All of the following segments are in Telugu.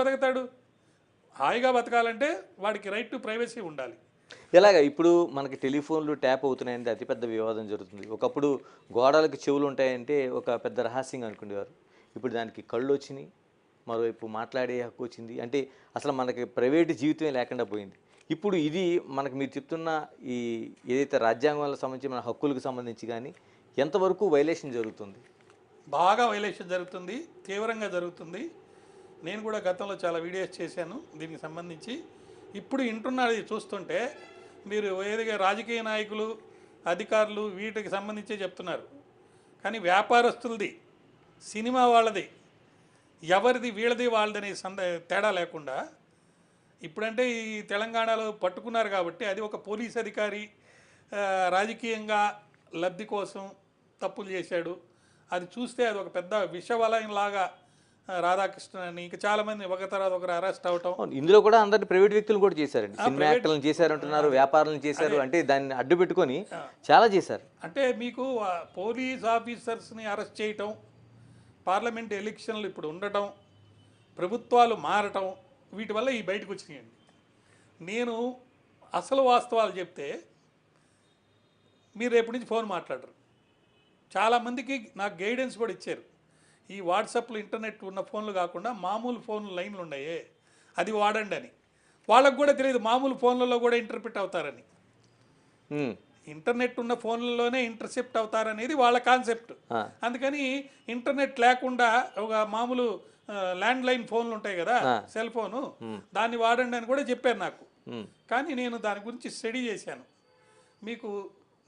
బతుకుతాడు? హాయిగా బతకాలంటే వాడికి రైట్ టు ప్రైవసీ ఉండాలి. ఎలాగా ఇప్పుడు మనకి టెలిఫోన్లు ట్యాప్ అవుతున్నాయంటే అతిపెద్ద వివాదం జరుగుతుంది. ఒకప్పుడు గోడలకు చెవులు ఉంటాయంటే ఒక పెద్ద రహస్యంగా అనుకునేవారు. ఇప్పుడు దానికి కళ్ళు వచ్చినాయి, మరోవైపు మాట్లాడే హక్కు వచ్చింది. అంటే అసలు మనకి ప్రైవేటు జీవితమే లేకుండా పోయింది. ఇప్పుడు ఇది మనకు మీరు చెప్తున్న ఈ ఏదైతే రాజ్యాంగాలకు సంబంధించి మన హక్కులకు సంబంధించి కానీ ఎంతవరకు వైలేషన్ జరుగుతుంది? బాగా వైలేషన్ జరుగుతుంది, తీవ్రంగా జరుగుతుంది. నేను కూడా గతంలో చాలా వీడియోస్ చేశాను దీనికి సంబంధించి. ఇప్పుడు వింటున్నది చూస్తుంటే మీరు ఏదిగా రాజకీయ నాయకులు, అధికారులు వీటికి సంబంధించే చెప్తున్నారు. కానీ వ్యాపారస్తులది, సినిమా వాళ్ళది, ఎవరిది వీళ్ళది వాళ్ళదని తేడా లేకుండా ఇప్పుడంటే ఈ తెలంగాణలో పట్టుకున్నారు కాబట్టి అది ఒక పోలీస్ అధికారి రాజకీయంగా లబ్ధి కోసం తప్పులు చేశాడు. అది చూస్తే అది ఒక పెద్ద విషవలయం లాగా రాధాకృష్ణ అని ఇంకా చాలామంది ఒక తర్వాత ఒకరు అరెస్ట్ అవటం. ఇందులో కూడా అందరినీ ప్రైవేట్ వ్యక్తులు కూడా చేశారండి. సినిమా యాక్టర్లను చేశారంటున్నారు, వ్యాపారాలను చేశారు. అంటే దాన్ని అడ్డు పెట్టుకొని చాలా చేశారు. అంటే మీకు పోలీస్ ఆఫీసర్స్ని అరెస్ట్ చేయటం, పార్లమెంట్ ఎలక్షన్లు ఇప్పుడు ఉండటం, ప్రభుత్వాలు మారటం, వీటి వల్ల ఈ బయటకు వచ్చినాయండి. నేను అసలు వాస్తవాలు చెప్తే మీరు రేపు నుంచి ఫోన్ మాట్లాడరు. చాలామందికి నాకు గైడెన్స్ కూడా ఇచ్చారు. ఈ వాట్సాప్లు ఇంటర్నెట్ ఉన్న ఫోన్లు కాకుండా మామూలు ఫోన్లు లైన్లు ఉన్నాయే అది వాడండి అని. వాళ్ళకు కూడా తెలియదు మామూలు ఫోన్లలో కూడా ఇంటర్ప్రిట్ అవుతారని. ఇంటర్నెట్ ఉన్న ఫోన్లలోనే ఇంటర్సెప్ట్ అవుతారనేది వాళ్ళ కాన్సెప్ట్. అందుకని ఇంటర్నెట్ లేకుండా ఒక మామూలు ల్యాండ్ లైన్ ఫోన్లు ఉంటాయి కదా, సెల్ ఫోను, దాన్ని వాడండి అని కూడా చెప్పారు నాకు. కానీ నేను దాని గురించి స్టడీ చేశాను. మీకు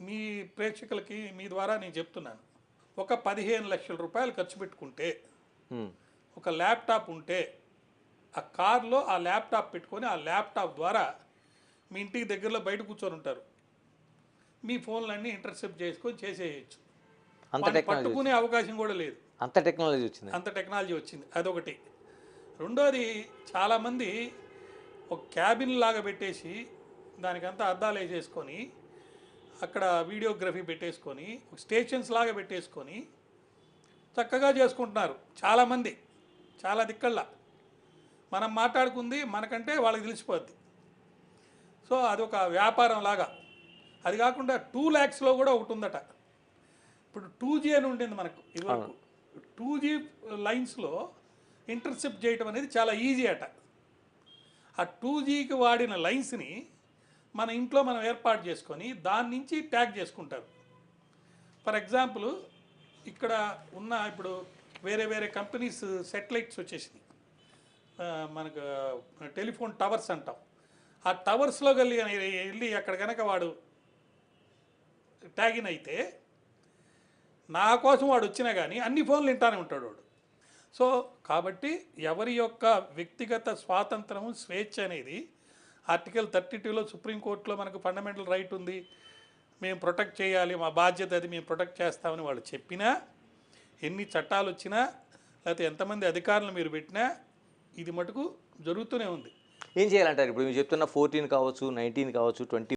మీ ప్రేక్షకులకి మీ ద్వారా నేను చెప్తున్నాను. ఒక 15 లక్షల రూపాయలు ఖర్చు పెట్టుకుంటే, ఒక ల్యాప్టాప్ ఉంటే, ఆ కార్లో ఆ ల్యాప్టాప్ పెట్టుకొని ఆ ల్యాప్టాప్ ద్వారా మీ ఇంటికి దగ్గరలో బయట కూర్చొని ఉంటారు, మీ ఫోన్లన్నీ ఇంటర్సెప్ట్ చేసుకొని చేసేయచ్చు. పట్టుకునే అవకాశం కూడా లేదు. అంత టెక్నాలజీ వచ్చింది. అదొకటి. రెండోది, చాలామంది ఒక క్యాబిన్ లాగా పెట్టేసి దానికంతా అద్దాలు వేసేసుకొని అక్కడ వీడియోగ్రఫీ పెట్టేసుకొని స్టేషన్స్ లాగా పెట్టేసుకొని చక్కగా చేసుకుంటున్నారు చాలామంది. చాలా దిక్కల్లా మనం మాట్లాడుకుంది మనకంటే వాళ్ళకి తెలిసిపోద్ది. సో అదొక వ్యాపారం లాగా. అది కాకుండా 2 lakhsలో కూడా ఒకటి ఉందట. ఇప్పుడు 2G అని ఉండింది మనకు ఇదివరకు. 2G లైన్స్లో ఇంటర్సెప్ట్ చేయటం అనేది చాలా ఈజీ అట. ఆ 2Gకి వాడిన లైన్స్ని మన ఇంట్లో మనం ఏర్పాటు చేసుకొని దాని నుంచి ట్యాగ్ చేసుకుంటారు. ఫర్ ఎగ్జాంపుల్ ఇక్కడ ఉన్న ఇప్పుడు వేరే వేరే కంపెనీస్ సెటిలైట్స్ వచ్చేసినాయి, మనకు టెలిఫోన్ టవర్స్ అంటాం. ఆ టవర్స్లో వెళ్ళి అక్కడ కనుక వాడు ట్యాగిన్ అయితే నా కోసం వాడు వచ్చినా కానీ అన్ని ఫోన్లు వింటానే ఉంటాడు వాడు. సో కాబట్టి ఎవరి యొక్క వ్యక్తిగత స్వాతంత్రము, స్వేచ్ఛ అనేది ఆర్టికల్ 32లో సుప్రీంకోర్టులో మనకు ఫండమెంటల్ రైట్ ఉంది, మేము ప్రొటెక్ట్ చేయాలి, మా బాధ్యత అది, మేము ప్రొటెక్ట్ చేస్తామని వాళ్ళు చెప్పినా, ఎన్ని చట్టాలు వచ్చినా, లేకపోతే ఎంతమంది అధికారులు మీరు పెట్టినా ఇది మటుకు జరుగుతూనే ఉంది. ఏం చేయాలంటారు? ఇప్పుడు మీరు చెప్తున్న 14 కావచ్చు, 19 కావచ్చు, 20